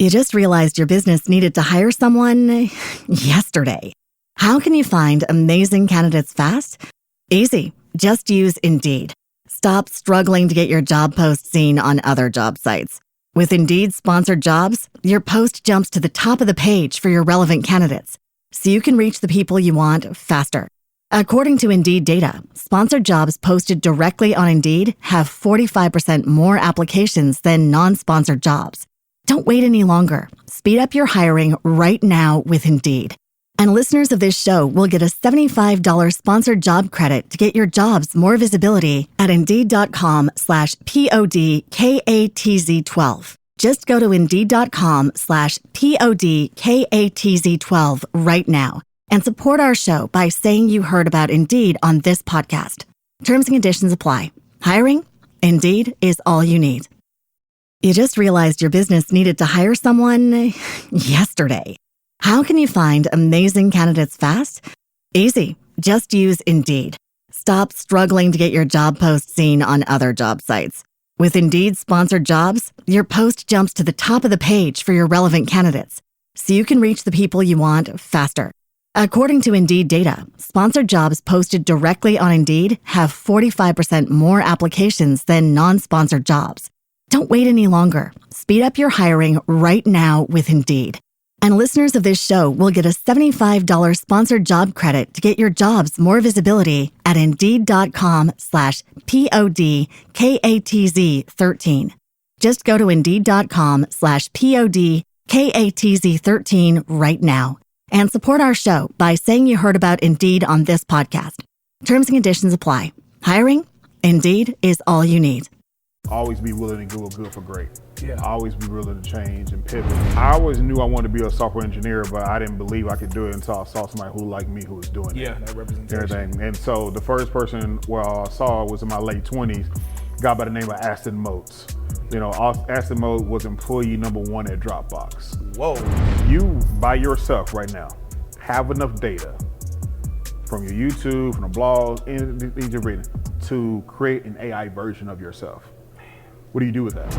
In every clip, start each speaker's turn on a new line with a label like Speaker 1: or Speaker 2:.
Speaker 1: You just realized your business needed to hire someone yesterday. How can you find amazing candidates fast? Easy. Just use Indeed. Stop struggling to get your job post seen on other job sites. With Indeed sponsored jobs, your post jumps to the top of the page for your relevant candidates, so you can reach the people you want faster. According to Indeed data, sponsored jobs posted directly on Indeed have 45% more applications than non-sponsored jobs. Don't wait any longer. Speed up your hiring right now with Indeed. And listeners of this show will get a $75 sponsored job credit to get your jobs more visibility at Indeed.com/PODKATZ12. Just go to Indeed.com/PODKATZ12 right now and support our show by saying you heard about Indeed on this podcast. Terms and conditions apply. Hiring? Indeed is all you need. You just realized your business needed to hire someone yesterday. How can you find amazing candidates fast? Easy. Just use Indeed. Stop struggling to get your job post seen on other job sites. With Indeed sponsored jobs, your post jumps to the top of the page for your relevant candidates, so you can reach the people you want faster. According to Indeed data, sponsored jobs posted directly on Indeed have 45% more applications than non-sponsored jobs. Don't wait any longer. Speed up your hiring right now with Indeed. And listeners of this show will get a $75 sponsored job credit to get your jobs more visibility at Indeed.com/PODKATZ13. Just go to Indeed.com/PODKATZ13 right now and support our show by saying you heard about Indeed on this podcast. Terms and conditions apply. Hiring? Indeed is all you need.
Speaker 2: Always be willing to go good for great.
Speaker 3: Yeah.
Speaker 2: Always be willing to change and pivot. I always knew I wanted to be a software engineer, but I didn't believe I could do it until I saw somebody who like me who was doing it.
Speaker 3: Yeah, that representation.
Speaker 2: Everything. And so the first person I saw was in my late 20s, a guy by the name of Aston Motes. You know, Aston Mote was employee #1 at Dropbox.
Speaker 3: Whoa.
Speaker 2: You, by yourself right now, have enough data from your YouTube, from the blogs, anything you're reading, to create an AI version of yourself. What do you do with that?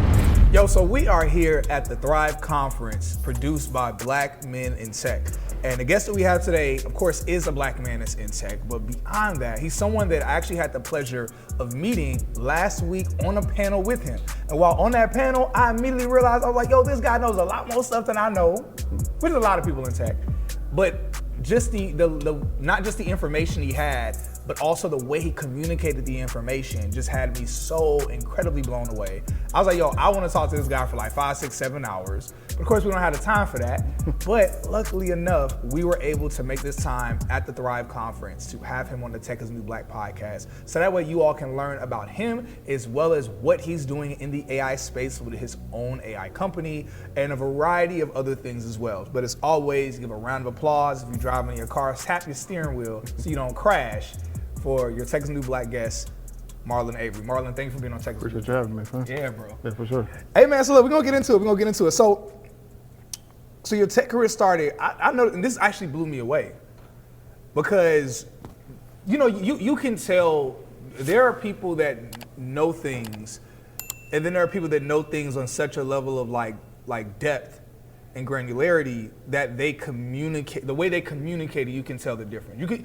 Speaker 3: Yo, so we are here at the Thrive Conference produced by Black Men in Tech. And the guest that we have today, of course, is a black man that's in tech. But beyond that, he's someone that I actually had the pleasure of meeting last week on a panel with him. And while on that panel, I immediately realized, I was like, yo, this guy knows a lot more stuff than I know, which is a lot of people in tech. But just the not just the information he had, but also the way he communicated the information just had me so incredibly blown away. I was like, yo, I want to talk to this guy for like 5, 6, 7 hours. But of course, we don't have the time for that. But luckily enough, we were able to make this time at the Thrive Conference to have him on the Tech is the New Black podcast. So that way you all can learn about him as well as what he's doing in the AI space with his own AI company and a variety of other things as well. But as always, give a round of applause if you're driving in your car, tap your steering wheel so you don't crash, for your Tech is the New Black guest, Marlon Avery. Marlon, thank you for being on Tech is the New Black.
Speaker 2: Appreciate you having me, man.
Speaker 3: Yeah, bro.
Speaker 2: Yeah, for sure.
Speaker 3: Hey, man, so look, we're going to get into it. So your tech career started, I know, and this actually blew me away because, you know, you can tell there are people that know things, and then there are people that know things on such a level of like depth and granularity that they communicate, the way they communicate it, you can tell the difference. You can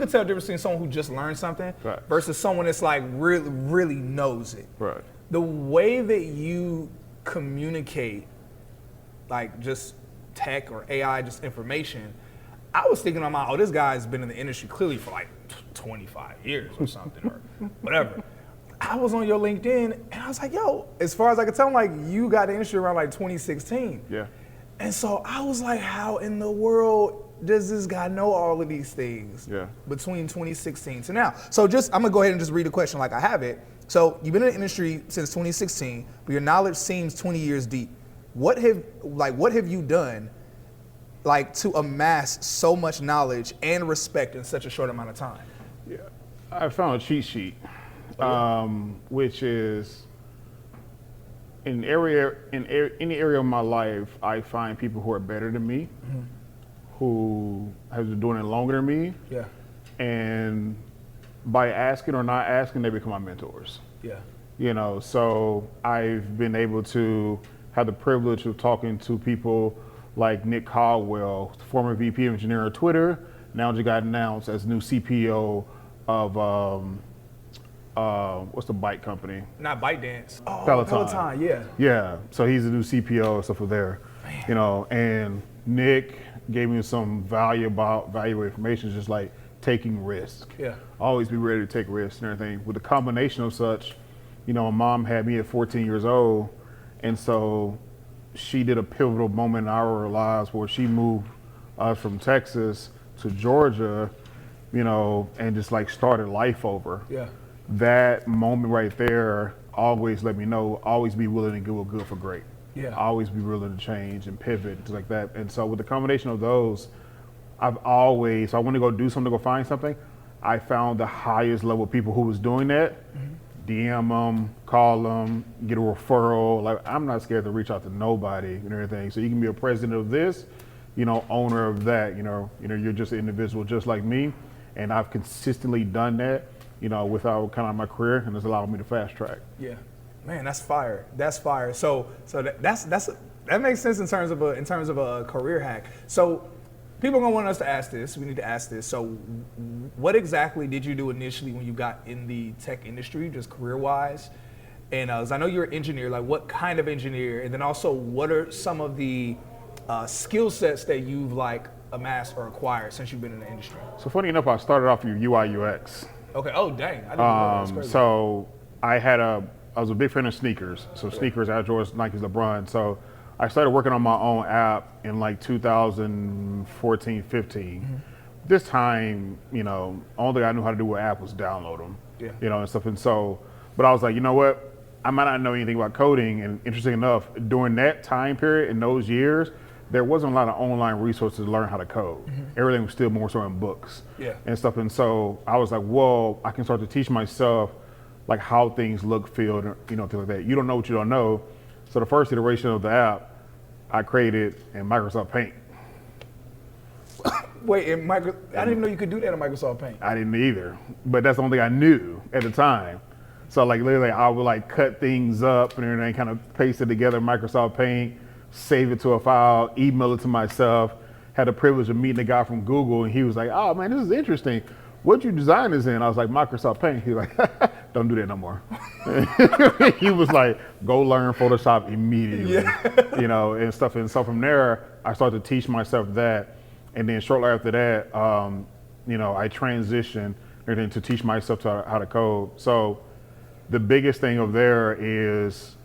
Speaker 3: tell the difference between someone who just learned something versus someone that's like really knows it.
Speaker 2: Right.
Speaker 3: The way that you communicate, like just tech or AI, just information, I was thinking on my, oh, this guy's been in the industry clearly for like 25 years or something or whatever. I was on your LinkedIn and I was like, yo, as far as I could tell, like you got the industry around like 2016.
Speaker 2: Yeah.
Speaker 3: And so I was like, how in the world does this guy know all of these things between 2016 to now? So just, I'm gonna go ahead and just read the question like I have it. So you've been in the industry since 2016, but your knowledge seems 20 years deep. What have you done like to amass so much knowledge and respect in such a short amount of time?
Speaker 2: Yeah, I found a cheat sheet, which is in any area of my life, I find people who are better than me, who have been doing it longer than me, and by asking or not asking, they become my mentors.
Speaker 3: Yeah.
Speaker 2: You know, so I've been able to had the privilege of talking to people like Nick Caldwell, former VP of engineering at Twitter, now just got announced as new CPO of what's the bike company?
Speaker 3: Not ByteDance. Oh,
Speaker 2: Peloton.
Speaker 3: Yeah.
Speaker 2: Yeah. So he's the new CPO and stuff over there. Man. You know, and Nick gave me some valuable information, just like taking risk.
Speaker 3: Yeah.
Speaker 2: Always be ready to take risks and everything. With the combination of such, you know, my mom had me at 14 years old, and so she did a pivotal moment in our lives where she moved us from Texas to Georgia, you know, and just like started life over.
Speaker 3: Yeah.
Speaker 2: That moment right there always let me know, always be willing to go good for great.
Speaker 3: Yeah.
Speaker 2: Always be willing to change and pivot, things like that. And so with the combination of those, I want to go do something, go find something. I found the highest level of people who was doing that. DM them, call them, get a referral. Like, I'm not scared to reach out to nobody and everything. So you can be a president of this, you know, owner of that, you know, you're just an individual just like me. And I've consistently done that, you know, without kind of my career, and it's allowed me to fast track.
Speaker 3: Yeah, man, that's fire. That's fire. So that makes sense in terms of a career hack. So people are gonna want us to ask this. We need to ask this. So, what exactly did you do initially when you got in the tech industry, just career-wise? And 'cause I know you're an engineer. Like, what kind of engineer? And then also, what are some of the skill sets that you've like amassed or acquired since you've been in the industry?
Speaker 2: So funny enough, I started off with UI UX.
Speaker 3: Okay. Oh, dang. I didn't know that. That's
Speaker 2: So I was a big fan of sneakers. So sneakers, Air Jordans, Nikes, LeBron. So I started working on my own app in like 2014, 15. This time, you know, only thing I knew how to do with app was download them, you know, and stuff. And so, but I was like, you know what? I might not know anything about coding. And interesting enough, during that time period, in those years, there wasn't a lot of online resources to learn how to code. Everything was still more so in books and stuff. And so I was like, whoa, I can start to teach myself like how things look, feel, you know, things like that. You don't know what you don't know. So the first iteration of the app I created in Microsoft Paint.
Speaker 3: Wait, I didn't even know you could do that in Microsoft Paint.
Speaker 2: I didn't either, but that's the only thing I knew at the time. So like literally I would like cut things up and everything, kind of paste it together in Microsoft Paint, save it to a file, email it to myself. Had the privilege of meeting a guy from Google, and he was like, oh man, this is interesting. What'd you design this in? I was like, Microsoft Paint. He was like, don't do that no more. He was like, go learn Photoshop immediately, you know, and stuff. And so from there, I started to teach myself that. And then shortly after that, you know, I transitioned everything to teach myself how to code. So the biggest thing over there is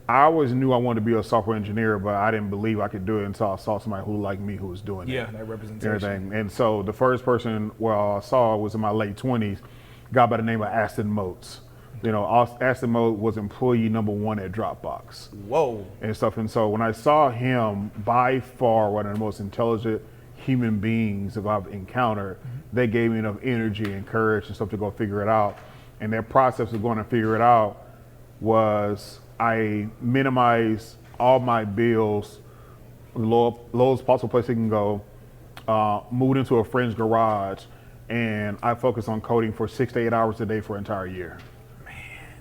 Speaker 2: I always knew I wanted to be a software engineer, but I didn't believe I could do it until I saw somebody who like me who was doing it.
Speaker 3: Yeah, that representation.
Speaker 2: Everything. And so the first person I saw was in my late 20s, a guy by the name of Aston Motes. You know, Aston Mote was employee #1 at Dropbox.
Speaker 3: Whoa.
Speaker 2: And stuff. And so when I saw him, by far one of the most intelligent human beings that I've encountered, they gave me enough energy and courage and stuff to go figure it out. And their process of going to figure it out was I minimized all my bills, lowest possible place they can go, moved into a friend's garage, and I focused on coding for 6 to 8 hours a day for an entire year. Man.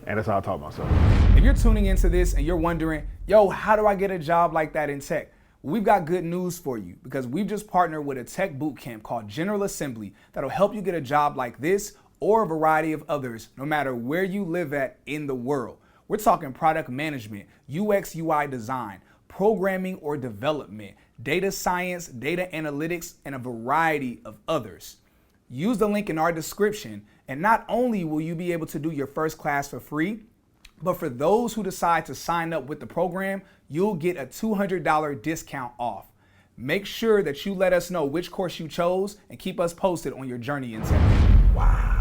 Speaker 2: And that's how I taught myself.
Speaker 3: If you're tuning into this and you're wondering, yo, how do I get a job like that in tech? We've got good news for you because we've just partnered with a tech bootcamp called General Assembly that'll help you get a job like this or a variety of others, no matter where you live at in the world. We're talking product management, UX, UI design, programming or development, data science, data analytics, and a variety of others. Use the link in our description, and not only will you be able to do your first class for free, but for those who decide to sign up with the program, you'll get a $200 discount off. Make sure that you let us know which course you chose and keep us posted on your journey in tech. Wow.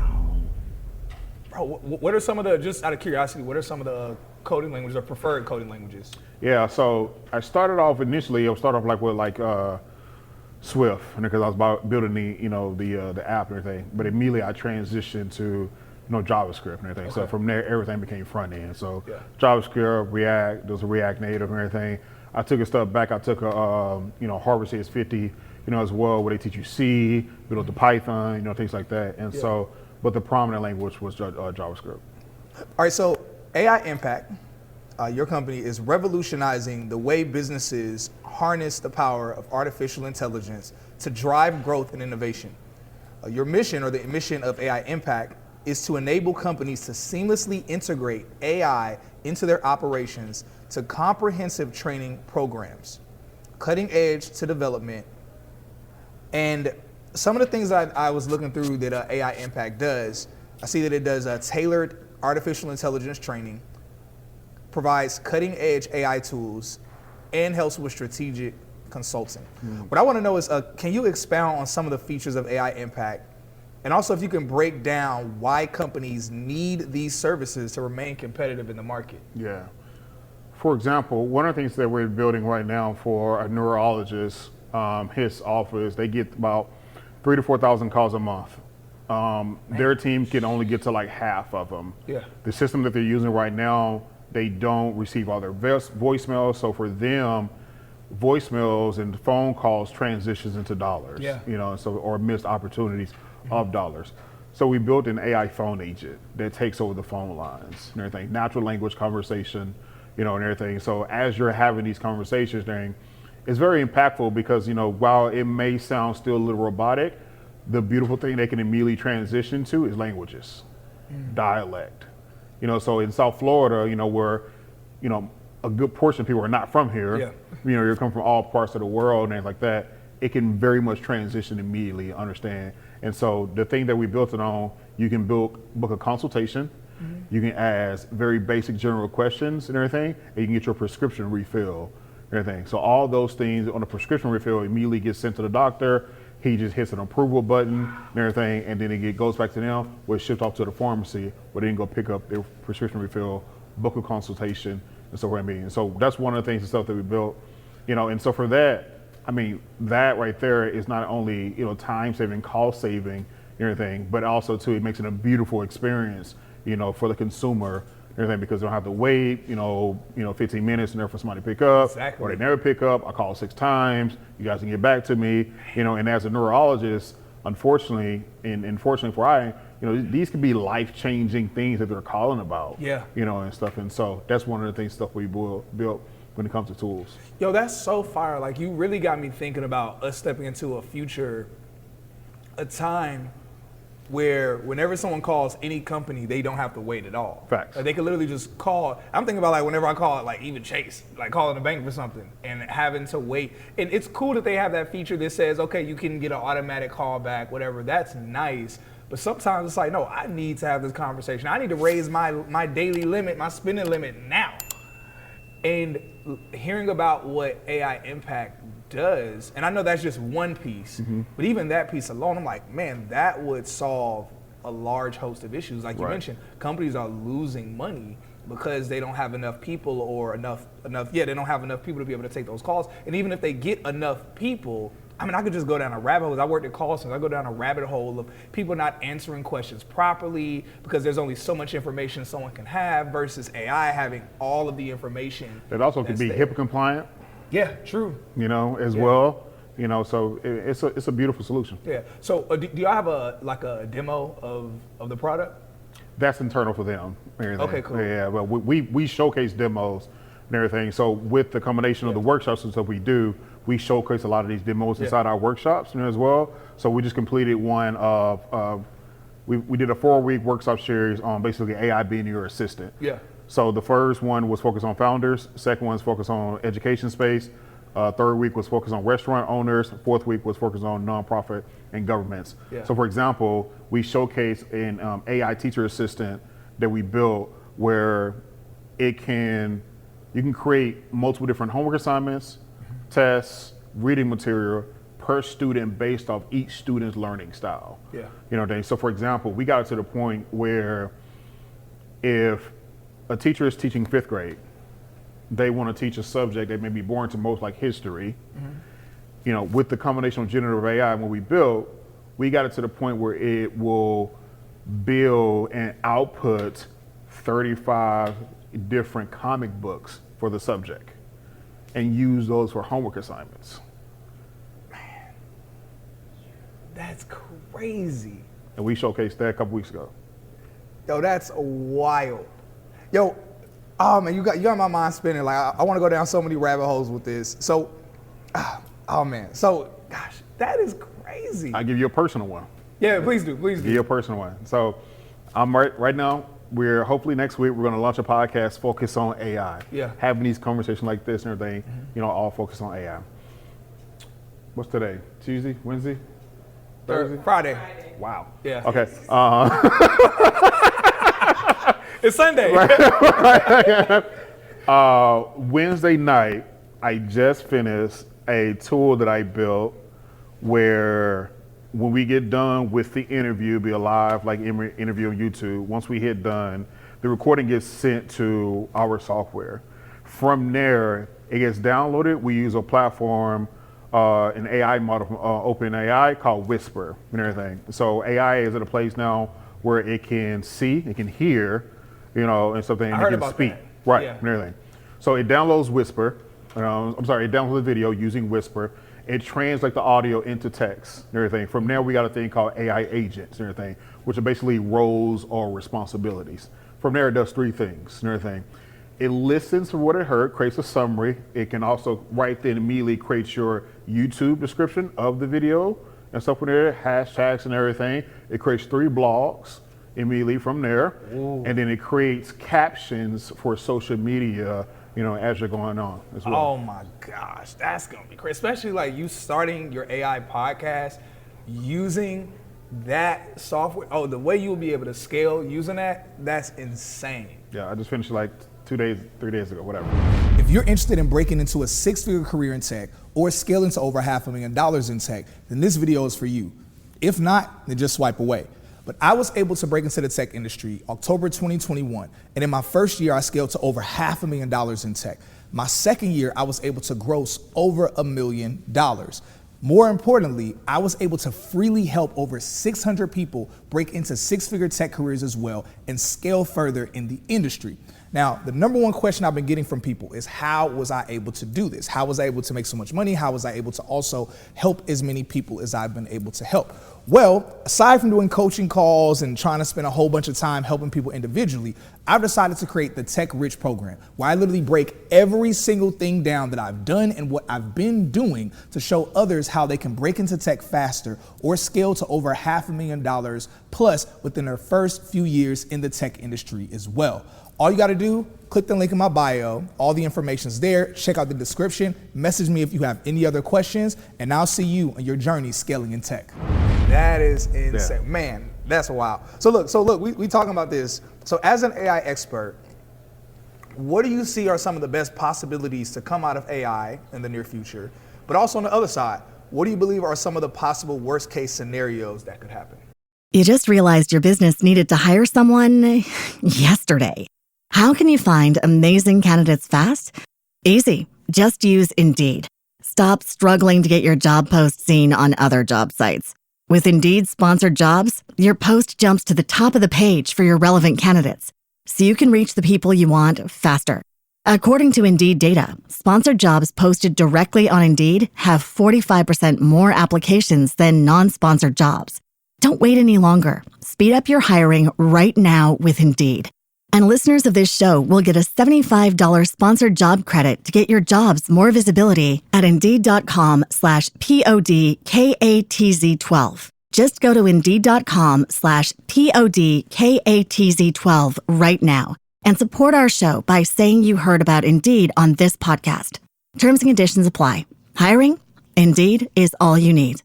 Speaker 3: Bro, what are some of the, just out of curiosity, what are some of the coding languages or preferred coding languages?
Speaker 2: Yeah, so I started off initially, with Swift, and because I was about building the app and everything, but immediately I transitioned to JavaScript and everything. Okay. So from there, everything became front end. So JavaScript, React, there's a React Native and everything. I took a step back. I took a Harvard CS50, as well, where they teach you C, build the Python, things like that. And so, but the prominent language was JavaScript.
Speaker 3: All right, so AI impact. your company is revolutionizing the way businesses harness the power of artificial intelligence to drive growth and innovation. Your mission, or the mission of AI Impact, is to enable companies to seamlessly integrate AI into their operations to comprehensive training programs, cutting edge to development. And some of the things that I was looking through that AI Impact does, I see that it does tailored artificial intelligence training, provides cutting edge AI tools, and helps with strategic consulting. What I want to know is, can you expound on some of the features of AI Impact? And also if you can break down why companies need these services to remain competitive in the market.
Speaker 2: Yeah. For example, one of the things that we're building right now for a neurologist, his office, they get about 3,000 to 4,000 calls a month. Their team can only get to like half of them.
Speaker 3: Yeah.
Speaker 2: The system that they're using right now, they don't receive all their voicemails. So for them, voicemails and phone calls transitions into dollars.
Speaker 3: Yeah.
Speaker 2: You know, so, or missed opportunities of dollars. So we built an AI phone agent that takes over the phone lines and everything, natural language conversation, you know, and everything. So as you're having these conversations, it's very impactful because, you know, while it may sound still a little robotic, the beautiful thing they can immediately transition to is languages, dialect. You know, so in South Florida, you know, where, you know, a good portion of people are not from here,
Speaker 3: Yeah.
Speaker 2: you know, you come from all parts of the world and things like that, it can very much transition immediately, understand. And so the thing that we built it on, you can book a consultation, you can ask very basic general questions and everything, and you can get your prescription refill and everything. So all those things on the prescription refill immediately gets sent to the doctor. He just hits an approval button and everything, and then it goes back to them, where it shipped off to the pharmacy, where they can go pick up their prescription refill, book a consultation, and so what I mean. And so that's one of the things and stuff that we built, you know, and so for that, I mean, that right there is not only, you know, time saving, cost saving, and everything, but also too, it makes it a beautiful experience, you know, for the consumer and everything, because they don't have to wait, you know, 15 minutes in there for somebody to pick up,
Speaker 3: Exactly.
Speaker 2: or they never pick up. I call 6 times, you guys can get back to me, you know, and as a neurologist, unfortunately, and fortunately for I, you know, these can be life-changing things that they're calling about,
Speaker 3: Yeah.
Speaker 2: you know, and stuff. And so that's one of the things, stuff we built when it comes to tools.
Speaker 3: Yo, that's so fire. Like, you really got me thinking about us stepping into a time where whenever someone calls any company, they don't have to wait at all.
Speaker 2: Facts.
Speaker 3: Like, they can literally just call. I'm thinking about, like, whenever I call, like, even Chase, like calling the bank for something and having to wait. And it's cool that they have that feature that says, okay, you can get an automatic call back, whatever. That's nice. But sometimes it's like, no, I need to have this conversation. I need to raise my daily limit, my spending limit now. And hearing about what AI Impact does, and I know that's just one piece, but even that piece alone, I'm like, man, that would solve a large host of issues. Like you mentioned, companies are losing money because they don't have enough people or they don't have enough people to be able to take those calls. And even if they get enough people, I mean, I could just go down a rabbit hole. I worked at call centers. I go down a rabbit hole of people not answering questions properly because there's only so much information someone can have versus AI having all of the information.
Speaker 2: It also could be HIPAA compliant.
Speaker 3: Yeah, true.
Speaker 2: You know, as well. You know, so it's a beautiful solution.
Speaker 3: Yeah. So do y'all have a demo of the product?
Speaker 2: That's internal for them. Everything.
Speaker 3: Okay, cool.
Speaker 2: Yeah, but we showcase demos and everything. So with the combination of the workshops and stuff we do, we showcase a lot of these demos inside our workshops as well. So we just completed one of, we did a 4-week workshop series on basically AI being your assistant.
Speaker 3: Yeah.
Speaker 2: So the first one was focused on founders, second one was focused on education space, third week was focused on restaurant owners, fourth week was focused on nonprofit and governments.
Speaker 3: Yeah.
Speaker 2: So for example, we showcased an AI teacher assistant that we built where you can create multiple different homework assignments, tests, reading material per student based off each student's learning style.
Speaker 3: Yeah.
Speaker 2: You know, so for example, we got to the point where if a teacher is teaching 5th grade, they want to teach a subject that may be boring to most, like history. You know, with the combination of generative AI, when we built, we got it to the point where it will build and output 35 different comic books for the subject and use those for homework assignments.
Speaker 3: Man, that's crazy.
Speaker 2: And we showcased that a couple weeks ago.
Speaker 3: Yo, that's wild. Yo, Oh man, you got my mind spinning. Like I want to go down so many rabbit holes with this. So, oh man. So, gosh, that is crazy.
Speaker 2: I'll give you a personal one.
Speaker 3: Yeah, please do.
Speaker 2: Give you a personal one. So, I'm right now. We're hopefully next week we're going to launch a podcast focused on AI.
Speaker 3: Yeah.
Speaker 2: Having these conversations like this and everything, all focused on AI. What's today? Tuesday? Wednesday? Thursday?
Speaker 3: Friday.
Speaker 2: Wow.
Speaker 3: Yeah.
Speaker 2: Okay.
Speaker 3: It's Sunday.
Speaker 2: Wednesday night, I just finished a tool that I built where when we get done with the interview, be a live like interview on YouTube, once we hit done, the recording gets sent to our software. From there, it gets downloaded. We use a platform, an AI model from OpenAI called Whisper and everything. So AI is at a place now where it can see, it can hear, and something, and it can speak.
Speaker 3: That.
Speaker 2: Right,
Speaker 3: Yeah.
Speaker 2: and everything. So it downloads Whisper. It downloads the video using Whisper. It translates the audio into text and everything. From there, we got a thing called AI agents and everything, which are basically roles or responsibilities. From there, it does three things and everything. It listens to what it heard, creates a summary. It can also right then immediately create your YouTube description of the video and stuff from there, hashtags and everything. It creates 3 blogs immediately from there. Ooh. And then it creates captions for social media, as you're going on as well.
Speaker 3: Oh my gosh, that's gonna be crazy. Especially like you starting your AI podcast using that software. Oh, the way you'll be able to scale using that's insane.
Speaker 2: Yeah, I just finished like 2 days, 3 days ago, whatever.
Speaker 3: If you're interested in breaking into a 6-figure career in tech or scaling to over $500,000 in tech, then this video is for you. If not, then just swipe away. But I was able to break into the tech industry October 2021. And in my first year, I scaled to over $500,000 in tech. My second year, I was able to gross over $1 million. More importantly, I was able to freely help over 600 people break into 6-figure tech careers as well and scale further in the industry. Now, the number one question I've been getting from people is how was I able to do this? How was I able to make so much money? How was I able to also help as many people as I've been able to help? Well, aside from doing coaching calls and trying to spend a whole bunch of time helping people individually, I've decided to create the Tech Rich program, where I literally break every single thing down that I've done and what I've been doing to show others how they can break into tech faster or scale to over $500,000 plus within their first few years in the tech industry as well. All you gotta do, click the link in my bio. All the information's there. Check out the description. Message me if you have any other questions, and I'll see you on your journey scaling in tech. That is insane. Yeah. Man, that's wild. So look, we talking about this. So as an AI expert, what do you see are some of the best possibilities to come out of AI in the near future? But also on the other side, what do you believe are some of the possible worst case scenarios that could happen?
Speaker 1: You just realized your business needed to hire someone yesterday. How can you find amazing candidates fast? Easy. Just use Indeed. Stop struggling to get your job post seen on other job sites. With Indeed sponsored jobs, your post jumps to the top of the page for your relevant candidates, so you can reach the people you want faster. According to Indeed data, sponsored jobs posted directly on Indeed have 45% more applications than non-sponsored jobs. Don't wait any longer. Speed up your hiring right now with Indeed. And listeners of this show will get a $75 sponsored job credit to get your jobs more visibility at Indeed.com/PODKATZ12. Just go to Indeed.com/PODKATZ12 right now and support our show by saying you heard about Indeed on this podcast. Terms and conditions apply. Hiring? Indeed is all you need.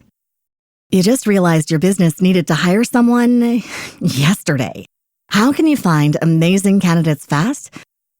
Speaker 1: You just realized your business needed to hire someone yesterday. How can you find amazing candidates fast?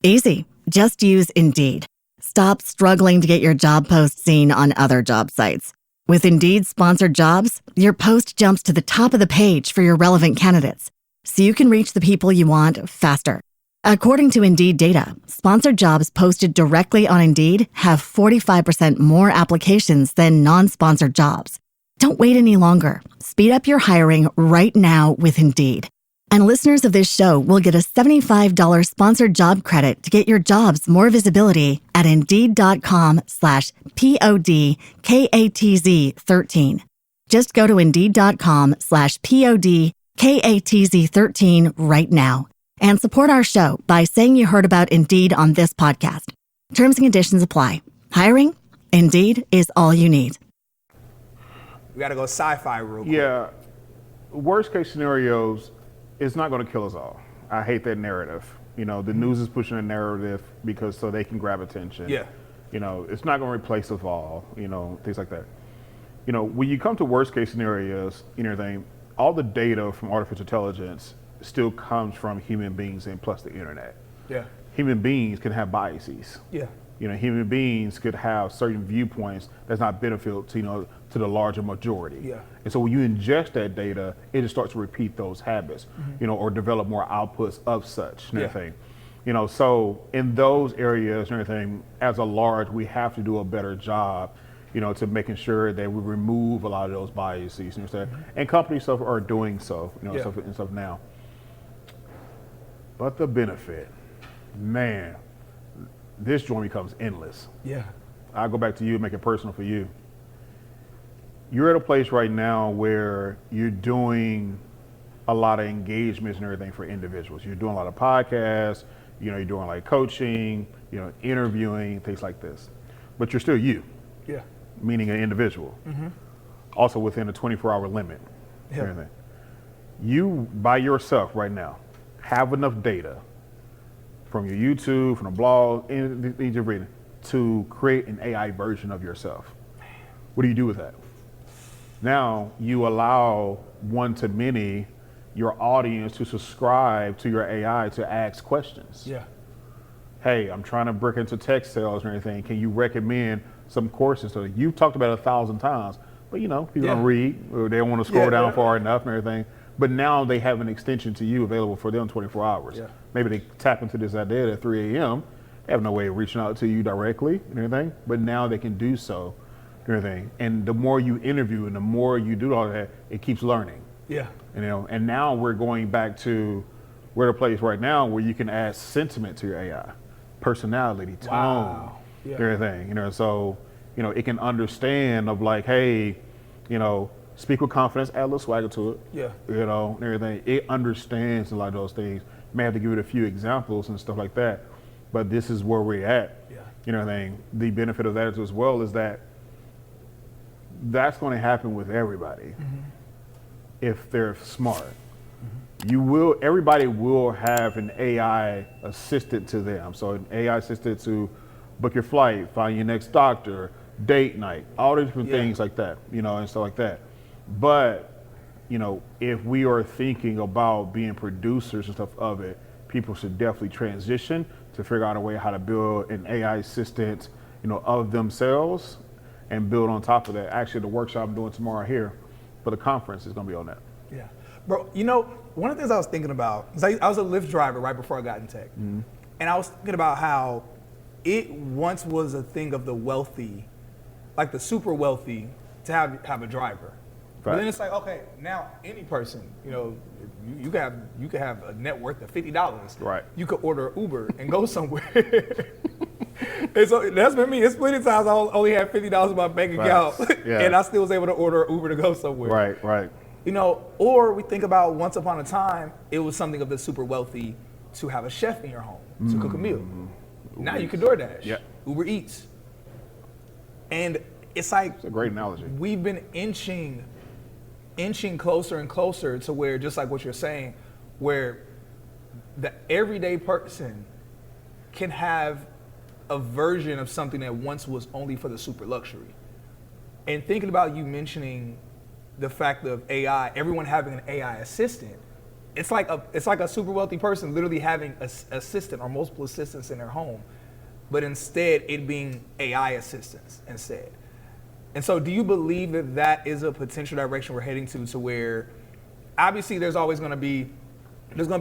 Speaker 1: Easy. Just use Indeed. Stop struggling to get your job post seen on other job sites. With Indeed sponsored jobs, your post jumps to the top of the page for your relevant candidates, so you can reach the people you want faster. According to Indeed data, sponsored jobs posted directly on Indeed have 45% more applications than non-sponsored jobs. Don't wait any longer. Speed up your hiring right now with Indeed. And listeners of this show will get a $75 sponsored job credit to get your jobs more visibility at Indeed.com/PODKATZ13. Just go to Indeed.com/PODKATZ13 right now And support our show by saying you heard about Indeed on this podcast. Terms and conditions apply. Hiring? Indeed is all you need.
Speaker 3: We got to go sci-fi real quick.
Speaker 2: Yeah, worst case scenarios, it's not going to kill us all. I hate that narrative. You know, the news is pushing a narrative because so they can grab attention.
Speaker 3: Yeah.
Speaker 2: You know, it's not going to replace us all, you know, things like that. You know, when you come to worst case scenarios and everything, all the data from artificial intelligence still comes from human beings and plus the internet.
Speaker 3: Yeah.
Speaker 2: Human beings can have biases.
Speaker 3: Yeah.
Speaker 2: You know, human beings could have certain viewpoints that's not beneficial to, you know, to the larger majority.
Speaker 3: Yeah.
Speaker 2: And so when you ingest that data, it just starts to repeat those habits, you know, or develop more outputs of such and everything. You know, so in those areas and everything, as a large, we have to do a better job, you know, to making sure that we remove a lot of those biases, you understand? And companies stuff are doing so, you know, stuff now. But the benefit, man, this joint becomes endless.
Speaker 3: Yeah.
Speaker 2: I'll go back to you, make it personal for you. You're at a place right now where you're doing a lot of engagements and everything for individuals. You're doing a lot of podcasts, you know, you're doing like coaching, you know, interviewing, things like this. But you're still you.
Speaker 3: Yeah.
Speaker 2: Meaning an individual. Also within a 24-hour limit.
Speaker 3: Yeah.
Speaker 2: Everything. You, by yourself right now, have enough data from your YouTube, from the blog, anything you're reading, to create an AI version of yourself. What do you do with that? Now you allow one-to-many, your audience, to subscribe to your AI to ask questions.
Speaker 3: Yeah.
Speaker 2: Hey, I'm trying to break into tech sales or anything. Can you recommend some courses? So you've talked about it 1,000 times, but you know, people don't read, or they don't want to scroll down far enough and everything. But now they have an extension to you available for them 24 hours.
Speaker 3: Yeah.
Speaker 2: Maybe they tap into this idea at 3 a.m. They have no way of reaching out to you directly and everything, but now they can do so and everything. And the more you interview and the more you do all that, it keeps learning.
Speaker 3: Yeah.
Speaker 2: You know, and now we're going back to we're at a place right now where you can add sentiment to your AI, personality, tone, everything. You know, so you know it can understand of like, hey, you know, speak with confidence, add a little swagger to it.
Speaker 3: Yeah.
Speaker 2: You know, and everything. It understands a lot of those things. May have to give it a few examples and stuff like that, but this is where we're at.
Speaker 3: Yeah.
Speaker 2: You know, the benefit of that as well is that that's going to happen with everybody if they're smart. Everybody will have an AI assistant to them. So an AI assistant to book your flight, find your next doctor, date night, all the different things like that, you know, and stuff like that. But, you know, if we are thinking about being producers and stuff of it, people should definitely transition to figure out a way how to build an AI assistant, you know, of themselves and build on top of that. Actually, the workshop I'm doing tomorrow here for the conference is going to be on that.
Speaker 3: Yeah. Bro, you know, one of the things I was thinking about, is I was a Lyft driver right before I got in tech. And I was thinking about how it once was a thing of the wealthy, like the super wealthy, to have a driver. But then it's like, okay, now any person, you know, you could have a net worth of $50.
Speaker 2: Right.
Speaker 3: You could order Uber and go somewhere. And so that's been me. It's plenty of times I only had $50 in my bank account, and I still was able to order Uber to go somewhere.
Speaker 2: Right, right.
Speaker 3: You know, or we think about once upon a time, it was something of the super wealthy to have a chef in your home to cook a meal. Now you can DoorDash, Uber Eats. And it's like,
Speaker 2: it's a great analogy.
Speaker 3: We've been inching closer and closer to where, just like what you're saying, where the everyday person can have a version of something that once was only for the super luxury. And thinking about you mentioning the fact of AI, everyone having an AI assistant, it's like a super wealthy person literally having an assistant or multiple assistants in their home, but instead it being AI assistants instead. And so do you believe that that is a potential direction we're heading to where obviously there's going to be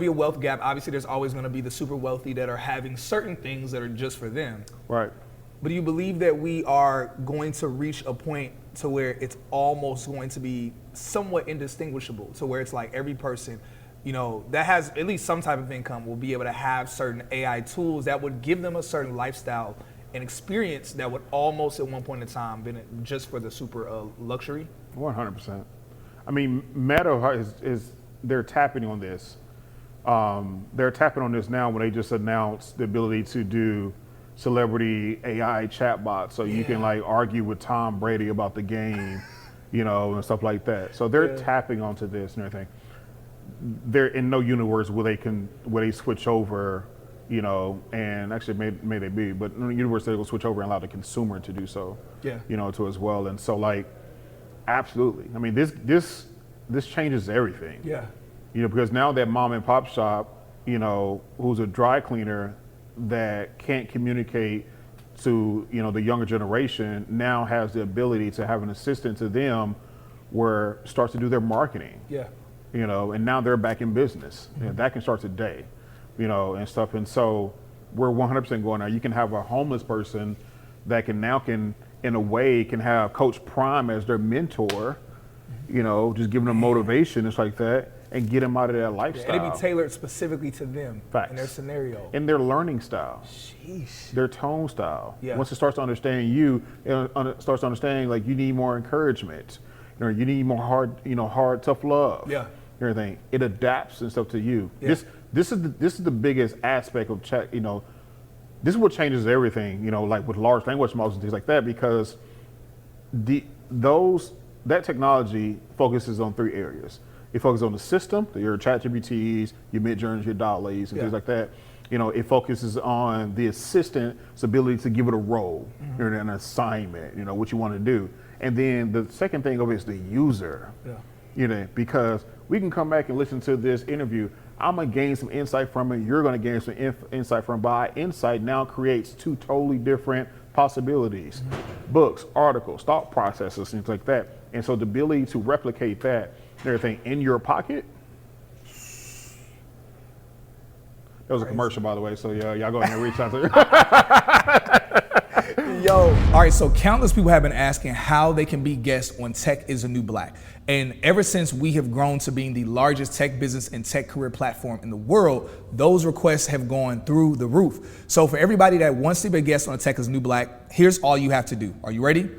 Speaker 3: a wealth gap. Obviously there's always going to be the super wealthy that are having certain things that are just for them.
Speaker 2: Right.
Speaker 3: But do you believe that we are going to reach a point to where it's almost going to be somewhat indistinguishable, to where it's like every person, you know, that has at least some type of income will be able to have certain AI tools that would give them a certain lifestyle and experience that would almost at one point in time been just for the super luxury?
Speaker 2: 100%. I mean, Meta is they're tapping on this they're tapping on this now when they just announced the ability to do celebrity AI chatbots, so you can like argue with Tom Brady about the game, and stuff like that. So they're tapping onto this and everything. They're in no universe where they switch over, and actually may they be, but in the universe they will switch over and allow the consumer to do so, to as well. And so like, absolutely. I mean, this changes everything.
Speaker 3: Yeah.
Speaker 2: Because now that mom and pop shop, who's a dry cleaner that can't communicate to, the younger generation, now has the ability to have an assistant to them where starts to do their marketing.
Speaker 3: Yeah.
Speaker 2: And now they're back in business. And that can start today, and stuff. And so we're 100% going there. You can have a homeless person that can in a way can have Coach Prime as their mentor, just giving them motivation, it's like that, and get them out of that lifestyle.
Speaker 3: It'd be tailored specifically to them.
Speaker 2: Facts.
Speaker 3: And their scenario.
Speaker 2: And their learning style.
Speaker 3: Sheesh.
Speaker 2: Their tone style.
Speaker 3: Yeah.
Speaker 2: Once it starts to understand you, it starts to understand like you need more encouragement, you need more hard, tough love.
Speaker 3: Yeah.
Speaker 2: Everything. It adapts and stuff to you.
Speaker 3: Yeah.
Speaker 2: This is the biggest aspect of chat. This is what changes everything. Like with large language models and things like that, because that technology focuses on 3 areas. It focuses on the system, your ChatGPTs, your Midjourneys, your Dall-E's, and things like that. It focuses on the assistant's ability to give it a role, an assignment, what you want to do. And then the second thing of it is the user. Yeah. Because we can come back and listen to this interview. I'm gonna gain some insight from it. You're gonna gain some insight from it. But our insight now creates 2 totally different possibilities: books, articles, thought processes, things like that. And so the ability to replicate that and everything in your pocket. That was a commercial, by the way. So yeah, y'all go ahead and reach out to
Speaker 3: Yo, all right, so countless people have been asking how they can be guests on Tech is the New Black. And ever since we have grown to being the largest tech business and tech career platform in the world, those requests have gone through the roof. So for everybody that wants to be a guest on Tech is the New Black, here's all you have to do. Are you ready?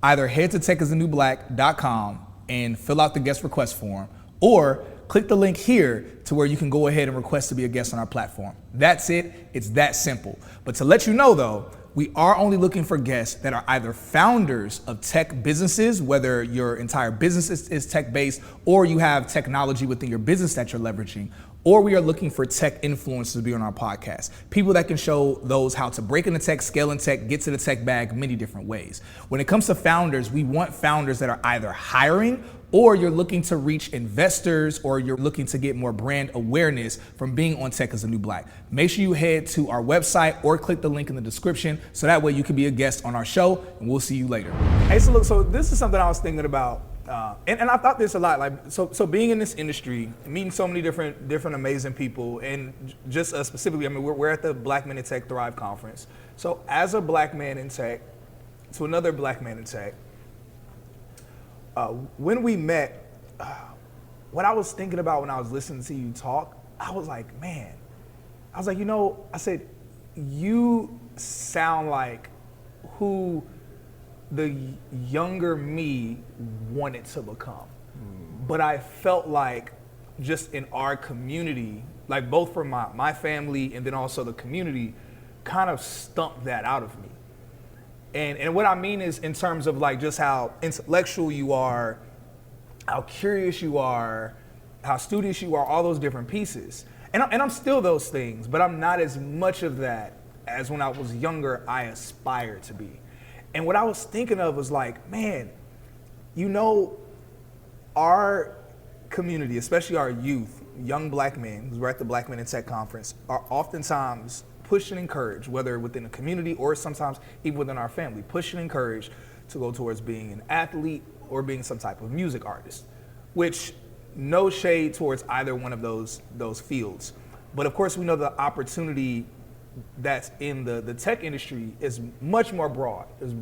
Speaker 3: Either head to techisthenewblack.com and fill out the guest request form, or click the link here to where you can go ahead and request to be a guest on our platform. That's it. It's that simple. But to let you know though, we are only looking for guests that are either founders of tech businesses, whether your entire business is tech-based or you have technology within your business that you're leveraging, or we are looking for tech influencers to be on our podcast. People that can show those how to break into tech, scale in tech, get to the tech bag many different ways. When it comes to founders, we want founders that are either hiring or you're looking to reach investors, or you're looking to get more brand awareness from being on Tech is the New Black. Make sure you head to our website or click the link in the description so that way you can be a guest on our show, and we'll see you later. Hey, so look, so this is something I was thinking about, and I thought this a lot. Like, so being in this industry, meeting so many different amazing people, and just specifically, I mean, we're at the Black Men in Tech Thrive conference. So as a black man in tech, to another black man in tech, when we met, what I was thinking about when I was listening to you talk, I was like, man, I said, you sound like who the younger me wanted to become. But I felt like just in our community, like both from my family and then also the community, kind of stumped that out of me. And what I mean is in terms of like just how intellectual you are, how curious you are, how studious you are, all those different pieces. And I'm still those things, but I'm not as much of that as when I was younger I aspired to be. And what I was thinking of was like, man, our community, especially our youth, young black men, because we're at the Black Men in Tech conference, are oftentimes push and encourage, whether within the community or sometimes even within our family, push and encourage to go towards being an athlete or being some type of music artist, which no shade towards either one of those fields. But of course we know the opportunity that's in the tech industry is much more broad. There's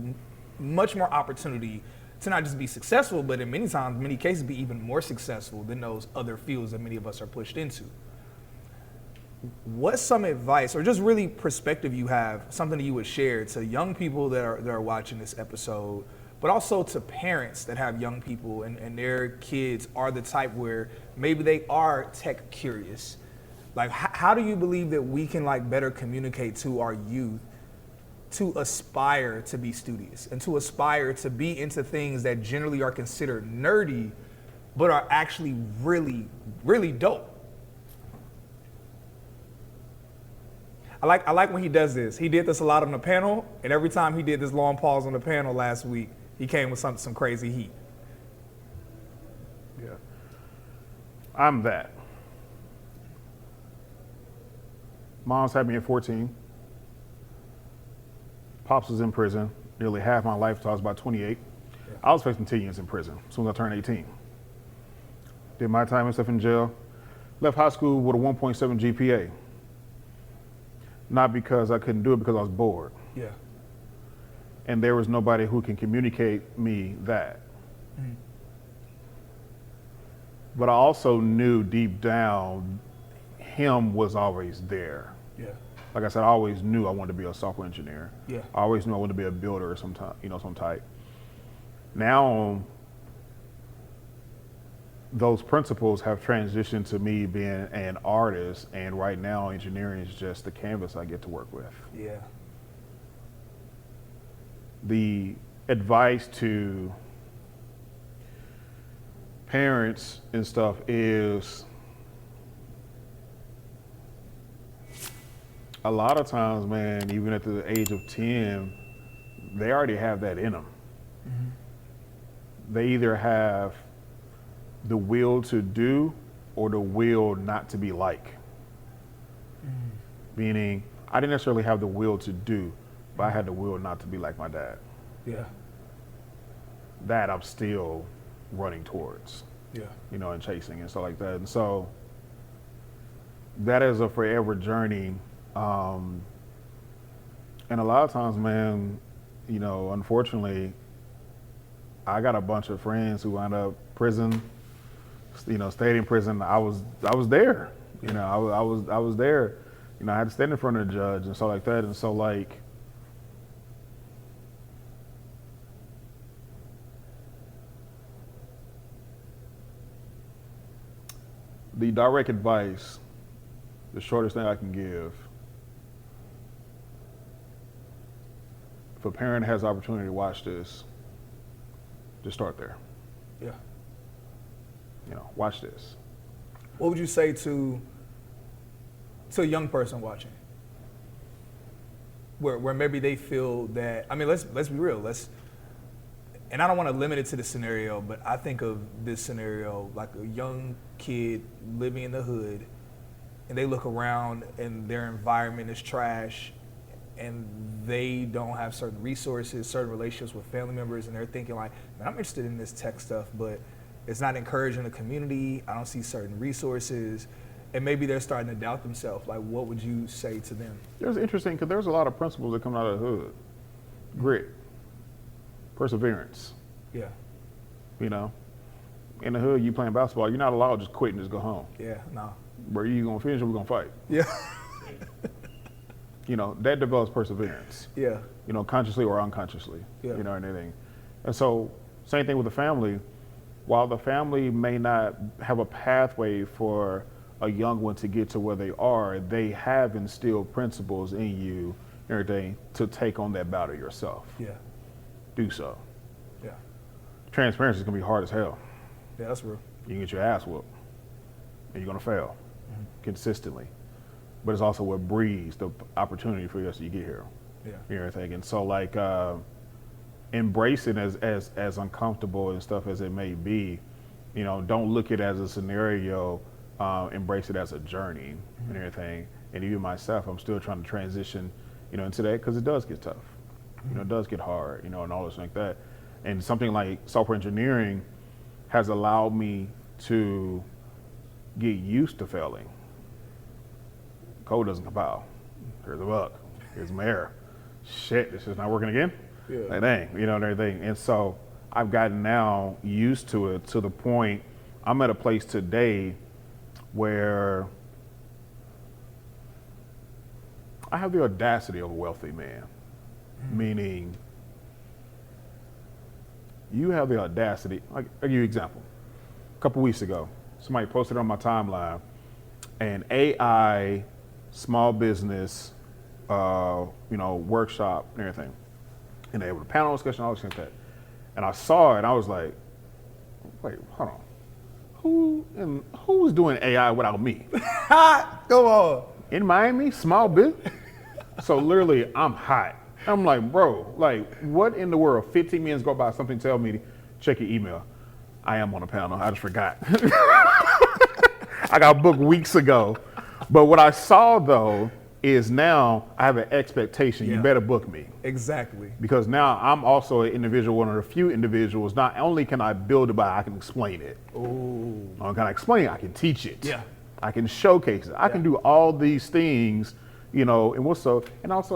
Speaker 3: much more opportunity to not just be successful, but in many cases be even more successful than those other fields that many of us are pushed into. What's some advice or just really perspective you have, something that you would share to young people that are watching this episode, but also to parents that have young people and their kids are the type where maybe they are tech curious, Like, how do you believe that we can like better communicate to our youth to aspire to be studious and to aspire to be into things that generally are considered nerdy, but are actually really, really dope? I like when he does this. He did this a lot on the panel, and every time he did this long pause on the panel last week, he came with some crazy heat.
Speaker 2: Yeah. I'm that. Mom's had me at 14. Pops was in prison nearly half my life till I was about 28. Yeah. I was facing 10 years in prison as soon as I turned 18. Did my time and stuff in jail. Left high school with a 1.7 GPA. Not because I couldn't do it, because I was bored.
Speaker 3: Yeah.
Speaker 2: And there was nobody who can communicate me that. Mm-hmm. But I also knew deep down, him was always there.
Speaker 3: Yeah.
Speaker 2: Like I said, I always knew I wanted to be a software engineer.
Speaker 3: Yeah.
Speaker 2: I always knew I wanted to be a builder or some type. Now, those principles have transitioned to me being an artist, and right now engineering is just the canvas I get to work with.
Speaker 3: Yeah.
Speaker 2: The advice to parents and stuff is a lot of times, man, even at the age of 10, they already have that in them. Mm-hmm. They either have the will to do or the will not to be like. Meaning, I didn't necessarily have the will to do, but I had the will not to be like my dad.
Speaker 3: Yeah.
Speaker 2: That I'm still running towards.
Speaker 3: Yeah.
Speaker 2: And chasing and stuff like that. And so that is a forever journey. And a lot of times, man, unfortunately, I got a bunch of friends who wound up prison, stayed in prison. I was there, I was there. I had to stand in front of the judge and stuff like that. And so like, the direct advice, the shortest thing I can give, if a parent has the opportunity to watch this, just start there.
Speaker 3: Yeah.
Speaker 2: Watch this.
Speaker 3: What would you say to a young person watching, where maybe they feel that, let's be real, and I don't want to limit it to the scenario, but I think of this scenario like a young kid living in the hood, and they look around and their environment is trash, and they don't have certain resources, certain relationships with family members, and they're thinking like, man, I'm interested in this tech stuff, but it's not encouraging the community. I don't see certain resources, and maybe they're starting to doubt themselves. Like, what would you say to them?
Speaker 2: It was interesting because there's a lot of principles that come out of the hood. Grit, perseverance.
Speaker 3: Yeah.
Speaker 2: In the hood, you playing basketball, you're not allowed to just quit and just go home.
Speaker 3: Yeah, no.
Speaker 2: Bro, you gonna finish or we gonna fight?
Speaker 3: Yeah.
Speaker 2: That develops perseverance.
Speaker 3: Yeah.
Speaker 2: Consciously or unconsciously.
Speaker 3: Yeah.
Speaker 2: And anything. And so, same thing with the family. While the family may not have a pathway for a young one to get to where they are, they have instilled principles in you, everything, to take on that battle yourself.
Speaker 3: Yeah.
Speaker 2: Do so.
Speaker 3: Yeah.
Speaker 2: Transparency is gonna be hard as hell.
Speaker 3: Yeah, that's real.
Speaker 2: You can get your ass whooped, and you're gonna fail consistently. But it's also what breeds the opportunity for us to get here.
Speaker 3: Yeah.
Speaker 2: Everything. And so like embrace it as uncomfortable and stuff as it may be. Don't look at it as a scenario. Embrace it as a journey and everything. And even myself, I'm still trying to transition, into that because it does get tough. It does get hard, and all this like that. And something like software engineering has allowed me to get used to failing. Code doesn't compile. Here's a bug. Here's some error. Shit, this is not working again.
Speaker 3: Yeah.
Speaker 2: Like, dang, and everything. And so I've gotten now used to it to the point I'm at a place today where I have the audacity of a wealthy man. Meaning, you have the audacity. I'll give you an example. A couple weeks ago, somebody posted on my timeline, an AI small business, workshop and everything. And they were a panel discussion, all this like that. And I saw it and I was like, wait, hold on. Who's doing AI without me?
Speaker 3: Come on.
Speaker 2: In Miami, small business? So literally, I'm hot. I'm like, bro, like, what in the world? 15 minutes go by, something tell me, check your email. I am on a panel, I just forgot. I got booked weeks ago. But what I saw though, is now I have an expectation, you better book me.
Speaker 3: Exactly.
Speaker 2: Because now I'm also an individual, one of the few individuals, not only can I build it, but I can explain it.
Speaker 3: Oh.
Speaker 2: I can explain it, I can teach it.
Speaker 3: Yeah.
Speaker 2: I can showcase it. I can do all these things, and also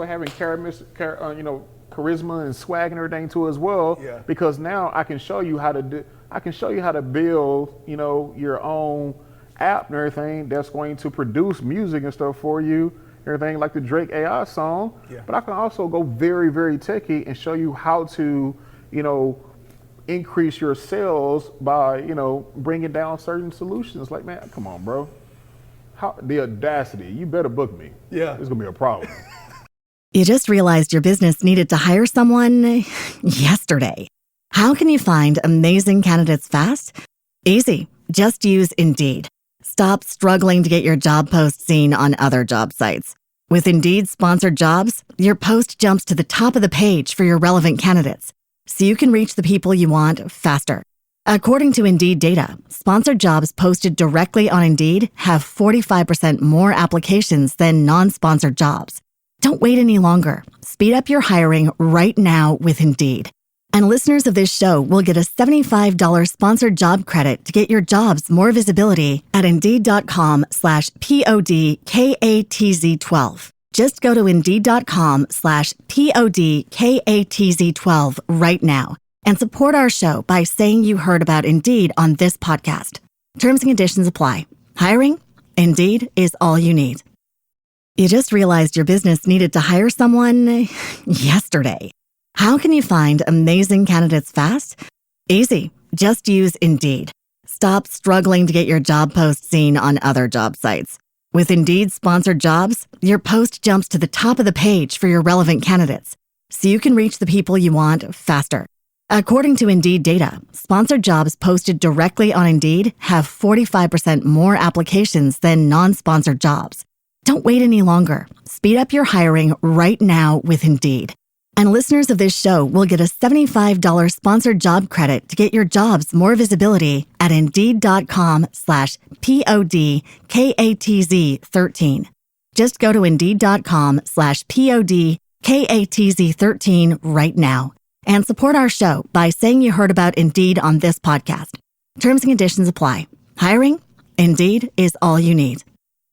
Speaker 2: having charisma and swag and everything too as well.
Speaker 3: Yeah.
Speaker 2: Because now I can show you how to build, your own app and everything that's going to produce music and stuff for you. Everything like the Drake AI song, but I can also go very, very techie and show you how to, increase your sales by, bringing down certain solutions. Like, man, come on, bro. The audacity, you better book me.
Speaker 3: Yeah.
Speaker 2: It's gonna be a problem.
Speaker 1: You just realized your business needed to hire someone yesterday. How can you find amazing candidates fast? Easy. Just use Indeed. Stop struggling to get your job post seen on other job sites. With Indeed sponsored jobs, your post jumps to the top of the page for your relevant candidates, so you can reach the people you want faster. According to Indeed data, sponsored jobs posted directly on Indeed have 45% more applications than non-sponsored jobs. Don't wait any longer. Speed up your hiring right now with Indeed. And listeners of this show will get a $75 sponsored job credit to get your jobs more visibility at Indeed.com/PODKATZ12. Just go to Indeed.com/PODKATZ12 right now and support our show by saying you heard about Indeed on this podcast. Terms and conditions apply. Hiring? Indeed is all you need. You just realized your business needed to hire someone yesterday. How can you find amazing candidates fast? Easy. Just use Indeed. Stop struggling to get your job post seen on other job sites. With Indeed sponsored jobs, your post jumps to the top of the page for your relevant candidates, so you can reach the people you want faster. According to Indeed data, sponsored jobs posted directly on Indeed have 45% more applications than non-sponsored jobs. Don't wait any longer. Speed up your hiring right now with Indeed. And listeners of this show will get a $75 sponsored job credit to get your jobs more visibility at Indeed.com/PODKATZ13. Just go to Indeed.com/PODKATZ13 right now and support our show by saying you heard about Indeed on this podcast. Terms and conditions apply. Hiring? Indeed is all you need.